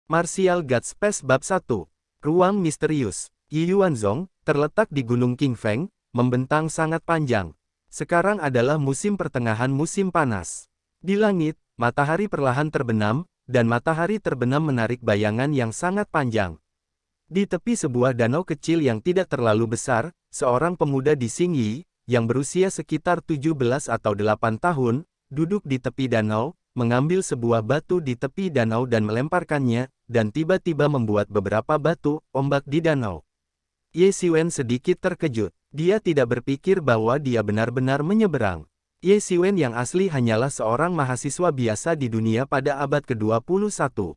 Martial God Space Bab 1. Ruang Misterius. Yiyuanzong, terletak di Gunung Qingfeng, membentang sangat panjang. Sekarang adalah musim pertengahan musim panas. Di langit, matahari perlahan terbenam, dan matahari terbenam menarik bayangan yang sangat panjang. Di tepi sebuah danau kecil yang tidak terlalu besar, seorang pemuda di Xingyi, yang berusia sekitar 17 atau 8 tahun, duduk di tepi danau, mengambil sebuah batu di tepi danau dan melemparkannya, dan tiba-tiba membuat beberapa batu ombak di danau. Ye Xiwen sedikit terkejut. Dia tidak berpikir bahwa dia benar-benar menyeberang. Ye Xiwen yang asli hanyalah seorang mahasiswa biasa di dunia pada abad ke-21.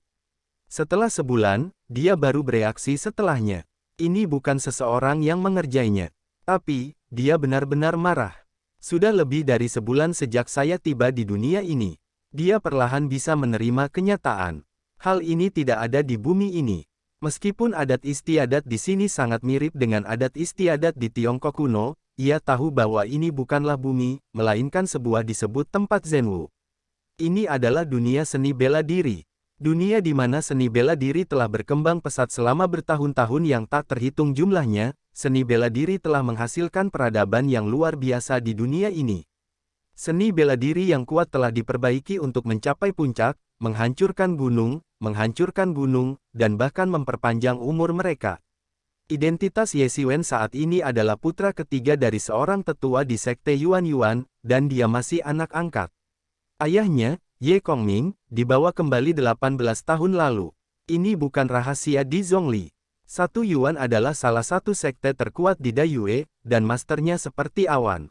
Setelah sebulan, dia baru bereaksi setelahnya. Ini bukan seseorang yang mengerjainya. Tapi, dia benar-benar marah. Sudah lebih dari sebulan sejak saya tiba di dunia ini. Dia perlahan bisa menerima kenyataan. Hal ini tidak ada di bumi ini. Meskipun adat istiadat di sini sangat mirip dengan adat istiadat di Tiongkok kuno, ia tahu bahwa ini bukanlah bumi, melainkan sebuah disebut tempat Zhenwu. Ini adalah dunia seni bela diri. Dunia di mana seni bela diri telah berkembang pesat selama bertahun-tahun yang tak terhitung jumlahnya, seni bela diri telah menghasilkan peradaban yang luar biasa di dunia ini. Seni bela diri yang kuat telah diperbaiki untuk mencapai puncak, menghancurkan gunung, dan bahkan memperpanjang umur mereka. Identitas Ye Xiwen saat ini adalah putra ketiga dari seorang tetua di sekte Yuan, dan dia masih anak angkat. Ayahnya, Ye Kongming, dibawa kembali 18 tahun lalu. Ini bukan rahasia di Zhongli. Satu Yuan adalah salah satu sekte terkuat di Dayue, dan masternya seperti awan.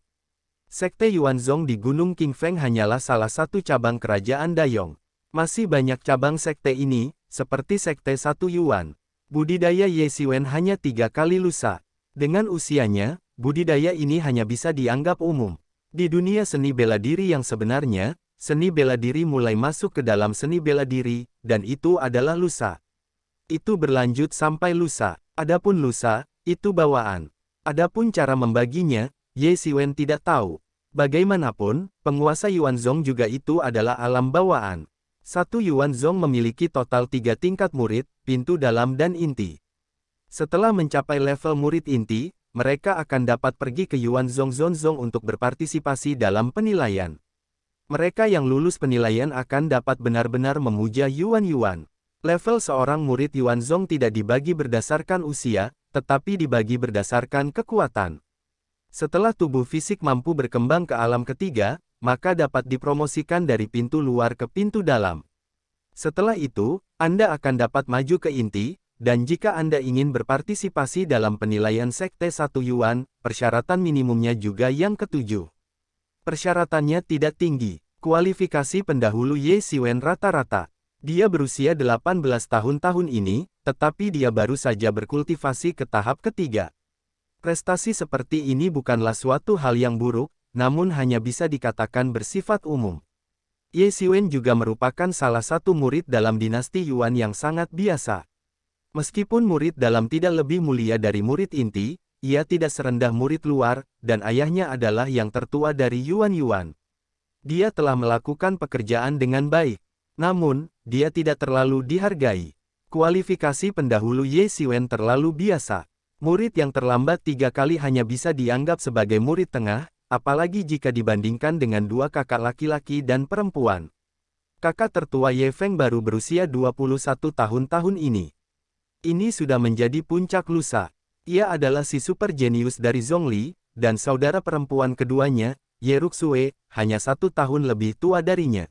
Sekte Yuanzong di Gunung Qingfeng hanyalah salah satu cabang kerajaan Dayong. Masih banyak cabang sekte ini, seperti sekte Satu Yuan. Budidaya Ye Xiwen hanya 3 kali lusa. Dengan usianya, budidaya ini hanya bisa dianggap umum. Di dunia seni bela diri yang sebenarnya, seni bela diri mulai masuk ke dalam seni bela diri, dan itu adalah lusa. Itu berlanjut sampai lusa. Adapun lusa, itu bawaan. Adapun cara membaginya, Ye Xiwen tidak tahu. Bagaimanapun, penguasa Yuanzong juga itu adalah alam bawaan. Satu Yuanzong memiliki total 3 tingkat murid, pintu dalam dan inti. Setelah mencapai level murid inti, mereka akan dapat pergi ke Yuanzong Zonzong untuk berpartisipasi dalam penilaian. Mereka yang lulus penilaian akan dapat benar-benar memuja Yuan. Level seorang murid Yuanzong tidak dibagi berdasarkan usia, tetapi dibagi berdasarkan kekuatan. Setelah tubuh fisik mampu berkembang ke alam ketiga, maka dapat dipromosikan dari pintu luar ke pintu dalam. Setelah itu, Anda akan dapat maju ke inti, dan jika Anda ingin berpartisipasi dalam penilaian sekte Satu Yuan, persyaratan minimumnya juga yang ketujuh. Persyaratannya tidak tinggi. Kualifikasi pendahulu Ye Xiwen rata-rata. Dia berusia 18 tahun ini, tetapi dia baru saja berkultivasi ke tahap ketiga. Prestasi seperti ini bukanlah suatu hal yang buruk, namun hanya bisa dikatakan bersifat umum. Ye Xiwen juga merupakan salah satu murid dalam dinasti Yuan yang sangat biasa. Meskipun murid dalam tidak lebih mulia dari murid inti, ia tidak serendah murid luar, dan ayahnya adalah yang tertua dari Yuan. Dia telah melakukan pekerjaan dengan baik. Namun, dia tidak terlalu dihargai. Kualifikasi pendahulu Ye Xiwen terlalu biasa. Murid yang terlambat 3 kali hanya bisa dianggap sebagai murid tengah, apalagi jika dibandingkan dengan 2 kakak laki-laki dan perempuan. Kakak tertua Ye Feng baru berusia 21 tahun ini. Ini sudah menjadi puncak lusa. Ia adalah si super jenius dari Zhongli, dan saudara perempuan keduanya, Ye Ruxue, hanya 1 tahun lebih tua darinya.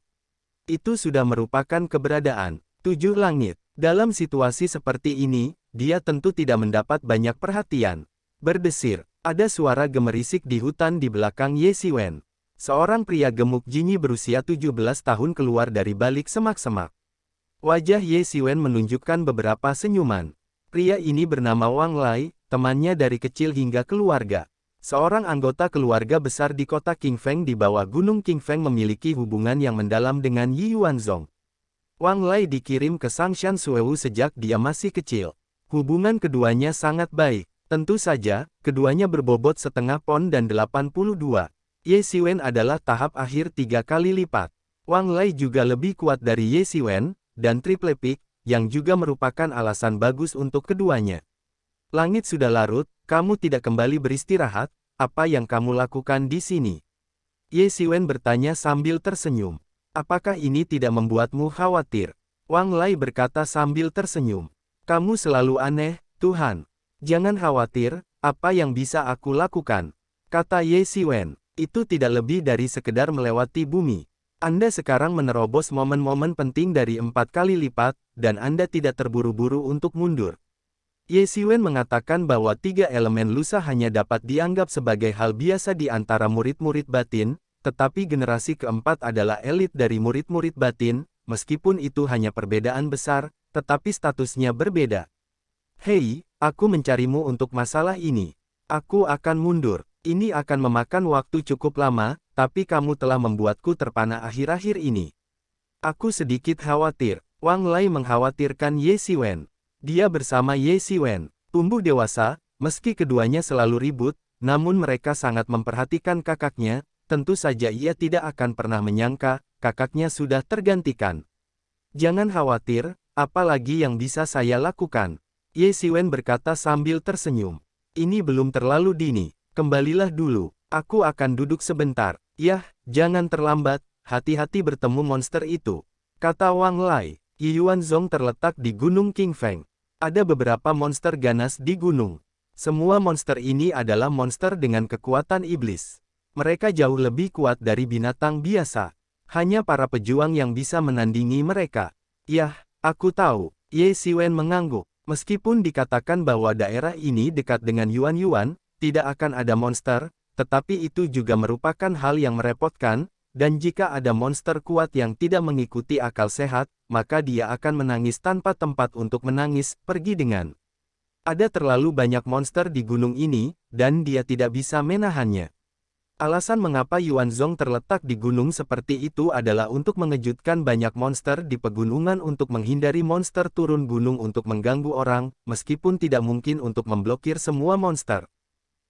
Itu sudah merupakan keberadaan 7 langit. Dalam situasi seperti ini, dia tentu tidak mendapat banyak perhatian. Berdesir, ada suara gemerisik di hutan di belakang Ye Xiwen. Seorang pria gemuk jinyi berusia 17 tahun keluar dari balik semak-semak. Wajah Ye Xiwen menunjukkan beberapa senyuman. Pria ini bernama Wang Lai, temannya dari kecil hingga keluarga. Seorang anggota keluarga besar di kota Qingfeng di bawah Gunung Qingfeng memiliki hubungan yang mendalam dengan Yi Yuanzong. Wang Lai dikirim ke Sangshan Suewu sejak dia masih kecil. Hubungan keduanya sangat baik. Tentu saja, keduanya berbobot setengah pon dan 82. Ye Xiwen adalah tahap akhir 3 kali lipat. Wang Lai juga lebih kuat dari Ye Xiwen, dan Triple Peak, yang juga merupakan alasan bagus untuk keduanya. Langit sudah larut, kamu tidak kembali beristirahat, apa yang kamu lakukan di sini? Ye Xiwen bertanya sambil tersenyum. Apakah ini tidak membuatmu khawatir? Wang Lai berkata sambil tersenyum. Kamu selalu aneh, Tuhan. Jangan khawatir, apa yang bisa aku lakukan? Kata Ye Xiwen, itu tidak lebih dari sekedar melewati bumi. Anda sekarang menerobos momen-momen penting dari 4 kali lipat, dan Anda tidak terburu-buru untuk mundur. Ye Xiwen mengatakan bahwa 3 elemen lusa hanya dapat dianggap sebagai hal biasa di antara murid-murid batin, tetapi generasi keempat adalah elit dari murid-murid batin, meskipun itu hanya perbedaan besar, tetapi statusnya berbeda. Hei, aku mencarimu untuk masalah ini. Aku akan mundur. Ini akan memakan waktu cukup lama, tapi kamu telah membuatku terpana akhir-akhir ini. Aku sedikit khawatir. Wang Lai mengkhawatirkan Ye Xiwen. Dia bersama Ye Xiwen, tumbuh dewasa, meski keduanya selalu ribut, namun mereka sangat memperhatikan kakaknya, tentu saja ia tidak akan pernah menyangka, kakaknya sudah tergantikan. Jangan khawatir, apa lagi yang bisa saya lakukan? Ye Xiwen berkata sambil tersenyum. Ini belum terlalu dini. Kembalilah dulu, aku akan duduk sebentar. Yah, jangan terlambat, hati-hati bertemu monster itu. Kata Wang Lai, Yuanzong terletak di Gunung Qingfeng. Ada beberapa monster ganas di gunung. Semua monster ini adalah monster dengan kekuatan iblis. Mereka jauh lebih kuat dari binatang biasa. Hanya para pejuang yang bisa menandingi mereka. Yah, aku tahu, Ye Xiwen mengangguk. Meskipun dikatakan bahwa daerah ini dekat dengan Yuan, tidak akan ada monster, tetapi itu juga merupakan hal yang merepotkan, dan jika ada monster kuat yang tidak mengikuti akal sehat, maka dia akan menangis tanpa tempat untuk menangis, pergi dengan. Ada terlalu banyak monster di gunung ini, dan dia tidak bisa menahannya. Alasan mengapa Yuanzong terletak di gunung seperti itu adalah untuk mengejutkan banyak monster di pegunungan untuk menghindari monster turun gunung untuk mengganggu orang, meskipun tidak mungkin untuk memblokir semua monster.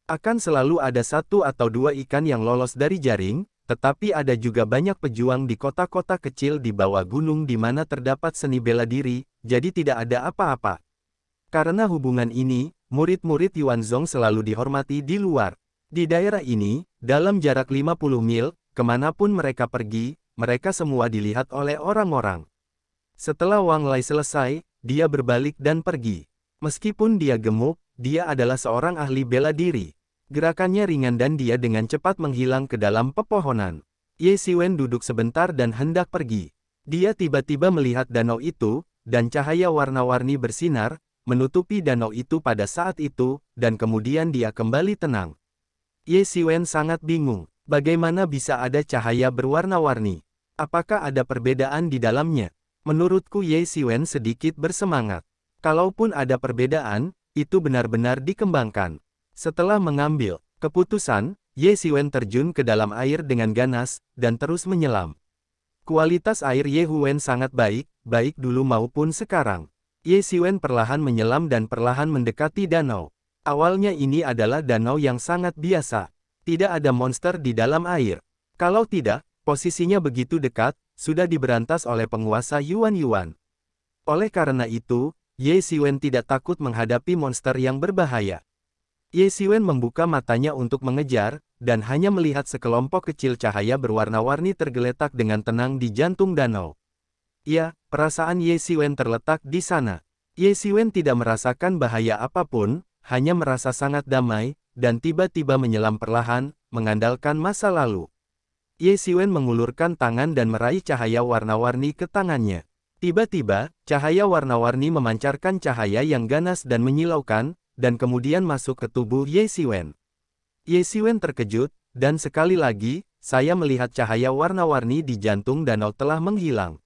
Akan selalu ada 1 atau 2 ikan yang lolos dari jaring, tetapi ada juga banyak pejuang di kota-kota kecil di bawah gunung di mana terdapat seni bela diri, jadi tidak ada apa-apa. Karena hubungan ini, murid-murid Yuanzong selalu dihormati di luar. Di daerah ini, dalam jarak 50 mil, kemanapun mereka pergi, mereka semua dilihat oleh orang-orang. Setelah Wang Lai selesai, dia berbalik dan pergi. Meskipun dia gemuk, dia adalah seorang ahli bela diri. Gerakannya ringan dan dia dengan cepat menghilang ke dalam pepohonan. Ye Xiwen duduk sebentar dan hendak pergi. Dia tiba-tiba melihat danau itu, dan cahaya warna-warni bersinar, menutupi danau itu pada saat itu, dan kemudian dia kembali tenang. Ye Xiwen sangat bingung, bagaimana bisa ada cahaya berwarna-warni? Apakah ada perbedaan di dalamnya? Menurutku Ye Xiwen sedikit bersemangat. Kalaupun ada perbedaan, itu benar-benar dikembangkan. Setelah mengambil keputusan, Ye Xiwen terjun ke dalam air dengan ganas, dan terus menyelam. Kualitas air Ye Huwen sangat baik, baik dulu maupun sekarang. Ye Xiwen perlahan menyelam dan perlahan mendekati danau. Awalnya ini adalah danau yang sangat biasa. Tidak ada monster di dalam air. Kalau tidak, posisinya begitu dekat, sudah diberantas oleh penguasa Yuan. Oleh karena itu, Ye Xiwen tidak takut menghadapi monster yang berbahaya. Ye Xiwen membuka matanya untuk mengejar, dan hanya melihat sekelompok kecil cahaya berwarna-warni tergeletak dengan tenang di jantung danau. Ya, perasaan Ye Xiwen terletak di sana. Ye Xiwen tidak merasakan bahaya apapun, hanya merasa sangat damai, dan tiba-tiba menyelam perlahan, mengandalkan masa lalu. Ye Xiwen mengulurkan tangan dan meraih cahaya warna-warni ke tangannya. Tiba-tiba, cahaya warna-warni memancarkan cahaya yang ganas dan menyilaukan, dan kemudian masuk ke tubuh Ye Xiwen. Ye Xiwen terkejut, dan sekali lagi, saya melihat cahaya warna-warni di jantung danau telah menghilang.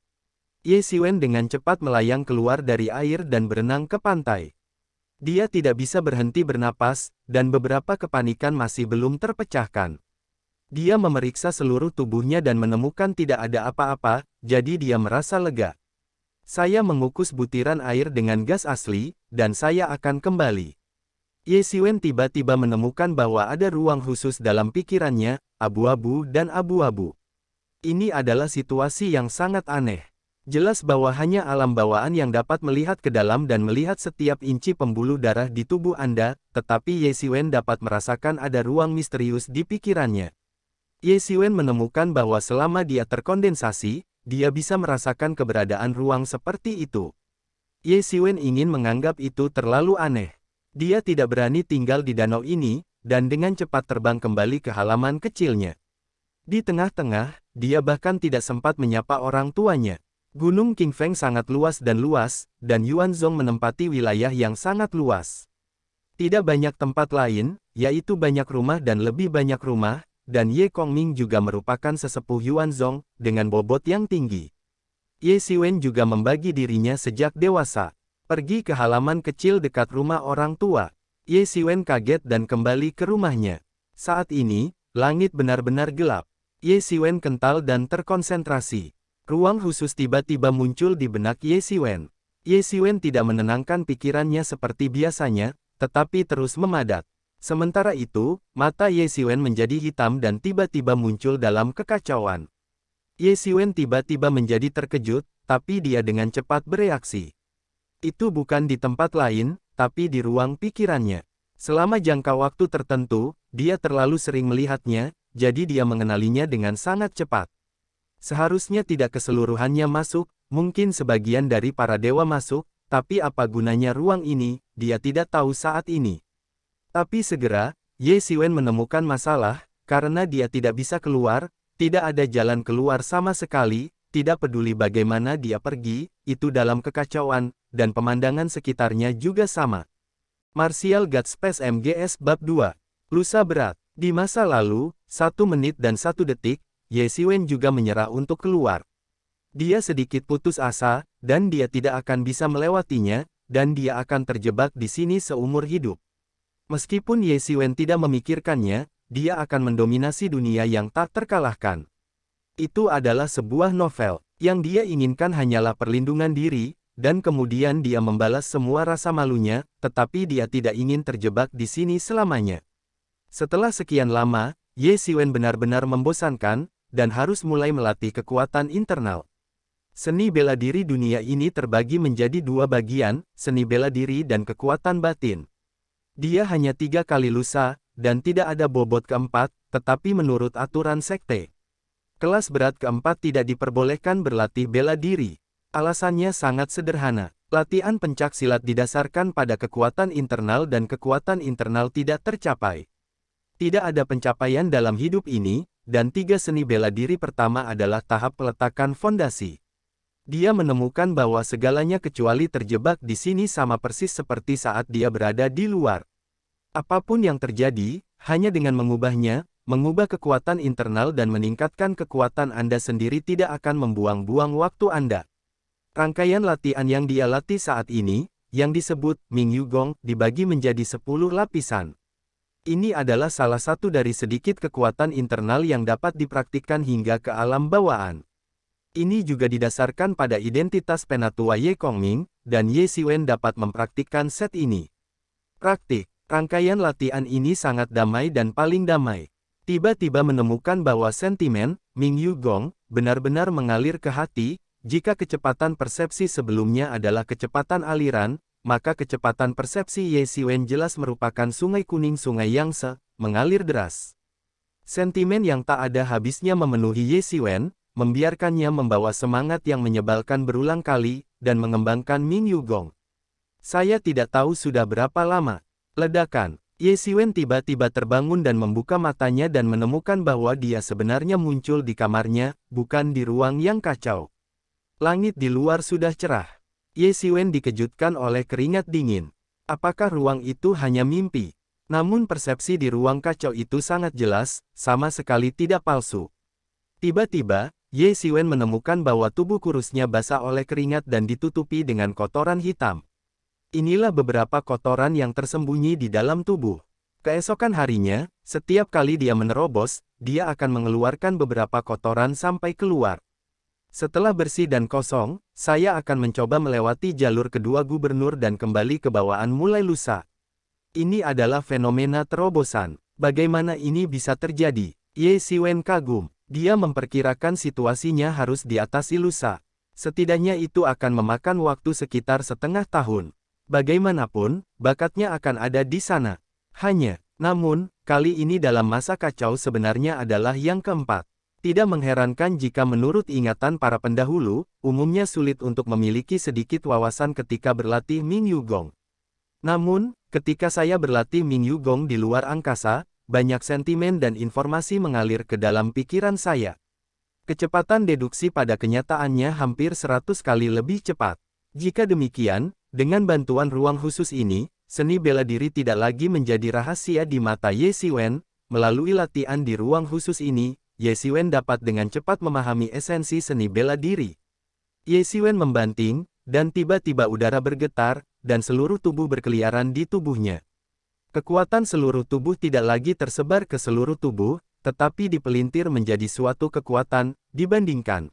Ye Xiwen dengan cepat melayang keluar dari air dan berenang ke pantai. Dia tidak bisa berhenti bernapas, dan beberapa kepanikan masih belum terpecahkan. Dia memeriksa seluruh tubuhnya dan menemukan tidak ada apa-apa, jadi dia merasa lega. Saya mengukus butiran air dengan gas asli, dan saya akan kembali. Ye Xiwen tiba-tiba menemukan bahwa ada ruang khusus dalam pikirannya, abu-abu dan abu-abu. Ini adalah situasi yang sangat aneh. Jelas bahwa hanya alam bawaan yang dapat melihat ke dalam dan melihat setiap inci pembuluh darah di tubuh Anda, tetapi Ye Xiwen dapat merasakan ada ruang misterius di pikirannya. Ye Xiwen menemukan bahwa selama dia terkondensasi, dia bisa merasakan keberadaan ruang seperti itu. Ye Xiwen ingin menganggap itu terlalu aneh. Dia tidak berani tinggal di danau ini, dan dengan cepat terbang kembali ke halaman kecilnya. Di tengah-tengah, dia bahkan tidak sempat menyapa orang tuanya. Gunung Qingfeng sangat luas, dan Yuanzhong menempati wilayah yang sangat luas. Tidak banyak tempat lain, yaitu banyak rumah dan lebih banyak rumah, dan Ye Kongming juga merupakan sesepuh Yuanzhong, dengan bobot yang tinggi. Ye Xiwen juga membagi dirinya sejak dewasa. Pergi ke halaman kecil dekat rumah orang tua. Ye Xiwen kaget dan kembali ke rumahnya. Saat ini, langit benar-benar gelap. Ye Xiwen kental dan terkonsentrasi. Ruang khusus tiba-tiba muncul di benak Ye Xiwen. Ye Xiwen tidak menenangkan pikirannya seperti biasanya, tetapi terus memadat. Sementara itu, mata Ye Xiwen menjadi hitam dan tiba-tiba muncul dalam kekacauan. Ye Xiwen tiba-tiba menjadi terkejut, tapi dia dengan cepat bereaksi. Itu bukan di tempat lain, tapi di ruang pikirannya. Selama jangka waktu tertentu, dia terlalu sering melihatnya, jadi dia mengenalinya dengan sangat cepat. Seharusnya tidak keseluruhannya masuk, mungkin sebagian dari para dewa masuk, tapi apa gunanya ruang ini, dia tidak tahu saat ini. Tapi segera, Ye Xiwen menemukan masalah, karena dia tidak bisa keluar, tidak ada jalan keluar sama sekali, tidak peduli bagaimana dia pergi, itu dalam kekacauan, dan pemandangan sekitarnya juga sama. Martial God Space MGS Bab 2. Lusa berat. Di masa lalu, 1 menit dan 1 detik, Ye Xiwen juga menyerah untuk keluar. Dia sedikit putus asa, dan dia tidak akan bisa melewatinya, dan dia akan terjebak di sini seumur hidup. Meskipun Ye Xiwen tidak memikirkannya, dia akan mendominasi dunia yang tak terkalahkan. Itu adalah sebuah novel. Yang dia inginkan hanyalah perlindungan diri, dan kemudian dia membalas semua rasa malunya, tetapi dia tidak ingin terjebak di sini selamanya. Setelah sekian lama, Ye Xiwen benar-benar membosankan, dan harus mulai melatih kekuatan internal. Seni bela diri dunia ini terbagi menjadi 2 bagian, seni bela diri dan kekuatan batin. Dia hanya 3 kali lusa, dan tidak ada bobot keempat, tetapi menurut aturan sekte. Kelas berat keempat tidak diperbolehkan berlatih bela diri. Alasannya sangat sederhana. Latihan pencak silat didasarkan pada kekuatan internal dan kekuatan internal tidak tercapai. Tidak ada pencapaian dalam hidup ini, dan 3 seni bela diri pertama adalah tahap peletakan fondasi. Dia menemukan bahwa segalanya kecuali terjebak di sini sama persis seperti saat dia berada di luar. Apapun yang terjadi, hanya dengan mengubahnya, mengubah kekuatan internal dan meningkatkan kekuatan Anda sendiri tidak akan membuang-buang waktu Anda. Rangkaian latihan yang dia latih saat ini, yang disebut Ming Yu Gong, dibagi menjadi 10 lapisan. Ini adalah salah satu dari sedikit kekuatan internal yang dapat dipraktikkan hingga ke alam bawaan. Ini juga didasarkan pada identitas penatua Ye Kongming, dan Ye Xiwen dapat mempraktikkan set ini. Praktik. Rangkaian latihan ini sangat damai dan paling damai. Tiba-tiba menemukan bahwa sentimen, Ming Yu Gong, benar-benar mengalir ke hati. Jika kecepatan persepsi sebelumnya adalah kecepatan aliran, maka kecepatan persepsi Ye Xiwen jelas merupakan sungai kuning, sungai yang mengalir deras. Sentimen yang tak ada habisnya memenuhi Ye Xiwen, membiarkannya membawa semangat yang menyebalkan berulang kali, dan mengembangkan Ming Yu Gong. Saya tidak tahu sudah berapa lama. Ledakan. Ye Xiwen tiba-tiba terbangun dan membuka matanya dan menemukan bahwa dia sebenarnya muncul di kamarnya, bukan di ruang yang kacau. Langit di luar sudah cerah. Ye Xiwen dikejutkan oleh keringat dingin. Apakah ruang itu hanya mimpi? Namun persepsi di ruang kacau itu sangat jelas, sama sekali tidak palsu. Tiba-tiba, Ye Xiwen menemukan bahwa tubuh kurusnya basah oleh keringat dan ditutupi dengan kotoran hitam. Inilah beberapa kotoran yang tersembunyi di dalam tubuh. Keesokan harinya, setiap kali dia menerobos, dia akan mengeluarkan beberapa kotoran sampai keluar. Setelah bersih dan kosong, saya akan mencoba melewati jalur kedua gubernur dan kembali ke bawaan mulai lusa. Ini adalah fenomena terobosan. Bagaimana ini bisa terjadi? Ye Xiwen kagum. Dia memperkirakan situasinya harus diatasi lusa. Setidaknya itu akan memakan waktu sekitar setengah tahun. Bagaimanapun, bakatnya akan ada di sana. Namun, kali ini dalam masa kacau sebenarnya adalah yang keempat. Tidak mengherankan jika menurut ingatan para pendahulu, umumnya sulit untuk memiliki sedikit wawasan ketika berlatih Ming Yugong. Namun, ketika saya berlatih Ming Yugong di luar angkasa, banyak sentimen dan informasi mengalir ke dalam pikiran saya. Kecepatan deduksi pada kenyataannya hampir 100 kali lebih cepat. Jika demikian, dengan bantuan ruang khusus ini, seni bela diri tidak lagi menjadi rahasia di mata Ye Xiwen. Melalui latihan di ruang khusus ini, Ye Xiwen dapat dengan cepat memahami esensi seni bela diri. Ye Xiwen membanting, dan tiba-tiba udara bergetar, dan seluruh tubuh berkeliaran di tubuhnya. Kekuatan seluruh tubuh tidak lagi tersebar ke seluruh tubuh, tetapi dipelintir menjadi suatu kekuatan, dibandingkan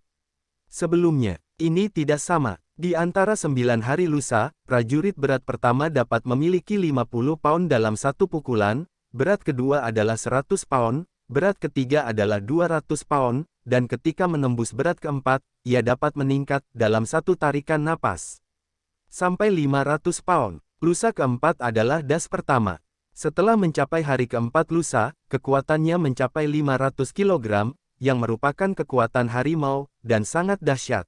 sebelumnya. Ini tidak sama. Di antara 9 hari lusa, prajurit berat pertama dapat memiliki 50 pound dalam satu pukulan, berat kedua adalah 100 pound, berat ketiga adalah 200 pound, dan ketika menembus berat keempat, ia dapat meningkat dalam satu tarikan napas sampai 500 pound. Lusa keempat adalah das pertama. Setelah mencapai hari keempat lusa, kekuatannya mencapai 500 kg, yang merupakan kekuatan harimau, dan sangat dahsyat.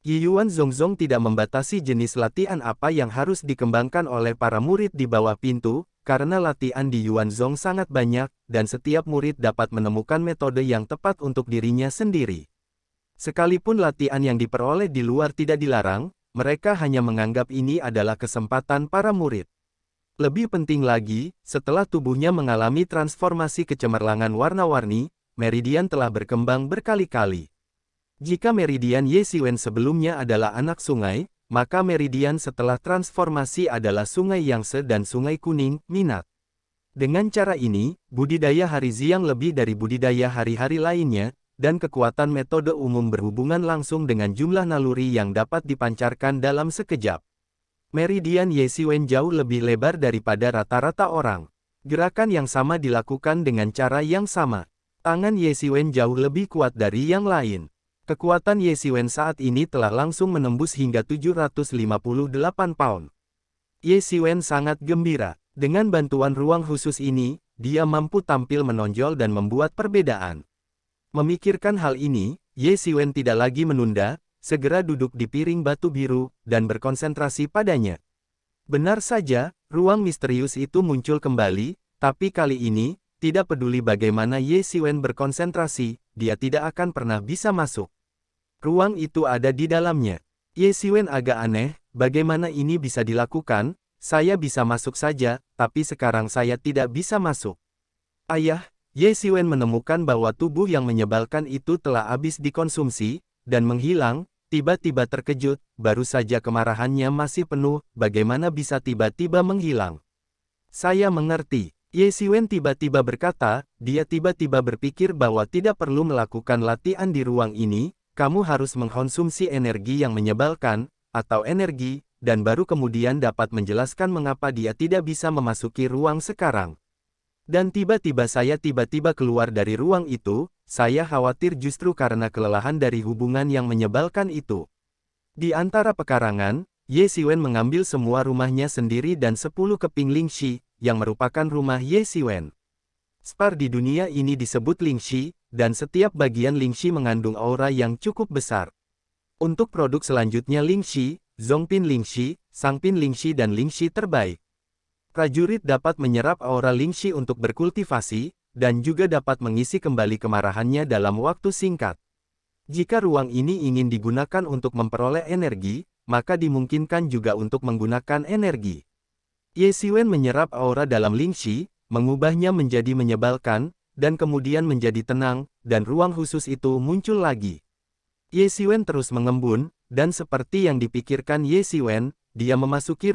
Yi Yuan Zhongzong tidak membatasi jenis latihan apa yang harus dikembangkan oleh para murid di bawah pintu, karena latihan di Yuanzhong sangat banyak, dan setiap murid dapat menemukan metode yang tepat untuk dirinya sendiri. Sekalipun latihan yang diperoleh di luar tidak dilarang, mereka hanya menganggap ini adalah kesempatan para murid. Lebih penting lagi, setelah tubuhnya mengalami transformasi kecemerlangan warna-warni, meridian telah berkembang berkali-kali. Jika meridian Ye Xiwen sebelumnya adalah anak sungai, maka meridian setelah transformasi adalah sungai Yangtze dan sungai kuning, minat. Dengan cara ini, budidaya hari Ziyang lebih dari budidaya hari-hari lainnya, dan kekuatan metode umum berhubungan langsung dengan jumlah naluri yang dapat dipancarkan dalam sekejap. Meridian Ye Xiwen jauh lebih lebar daripada rata-rata orang. Gerakan yang sama dilakukan dengan cara yang sama. Tangan Ye Xiwen jauh lebih kuat dari yang lain. Kekuatan Ye Xiwen saat ini telah langsung menembus hingga 758 pound. Ye Xiwen sangat gembira. Dengan bantuan ruang khusus ini, dia mampu tampil menonjol dan membuat perbedaan. Memikirkan hal ini, Ye Xiwen tidak lagi menunda, segera duduk di piring batu biru, dan berkonsentrasi padanya. Benar saja, ruang misterius itu muncul kembali, tapi kali ini, tidak peduli bagaimana Ye Xiwen berkonsentrasi, dia tidak akan pernah bisa masuk. Ruang itu ada di dalamnya. Ye Xiwen agak aneh, bagaimana ini bisa dilakukan? Saya bisa masuk saja, tapi sekarang saya tidak bisa masuk. Ayah, Ye Xiwen menemukan bahwa tubuh yang menyebalkan itu telah habis dikonsumsi, dan menghilang. Tiba-tiba terkejut, baru saja kemarahannya masih penuh, bagaimana bisa tiba-tiba menghilang? Saya mengerti. Ye Xiwen tiba-tiba berkata, dia tiba-tiba berpikir bahwa tidak perlu melakukan latihan di ruang ini, kamu harus mengkonsumsi energi yang menyebalkan, atau energi, dan baru kemudian dapat menjelaskan mengapa dia tidak bisa memasuki ruang sekarang. Dan tiba-tiba saya tiba-tiba keluar dari ruang itu, saya khawatir justru karena kelelahan dari hubungan yang menyebalkan itu. Di antara pekarangan, Ye Xiwen mengambil semua rumahnya sendiri dan 10 keping Lingxi, yang merupakan rumah Ye Xiwen. Spar di dunia ini disebut Lingxi, dan setiap bagian Lingxi mengandung aura yang cukup besar. Untuk produk selanjutnya Lingxi, Zongpin Lingxi, Sangpin Lingxi dan Lingxi terbaik. Prajurit dapat menyerap aura Lingxi untuk berkultivasi, dan juga dapat mengisi kembali kemarahannya dalam waktu singkat. Jika ruang ini ingin digunakan untuk memperoleh energi, maka dimungkinkan juga untuk menggunakan energi. Ye Xiwen menyerap aura dalam Lingxi, mengubahnya menjadi menyebalkan, dan kemudian menjadi tenang, dan ruang khusus itu muncul lagi. Ye Xiwen terus mengembun, dan seperti yang dipikirkan Ye Xiwen, dia memasuki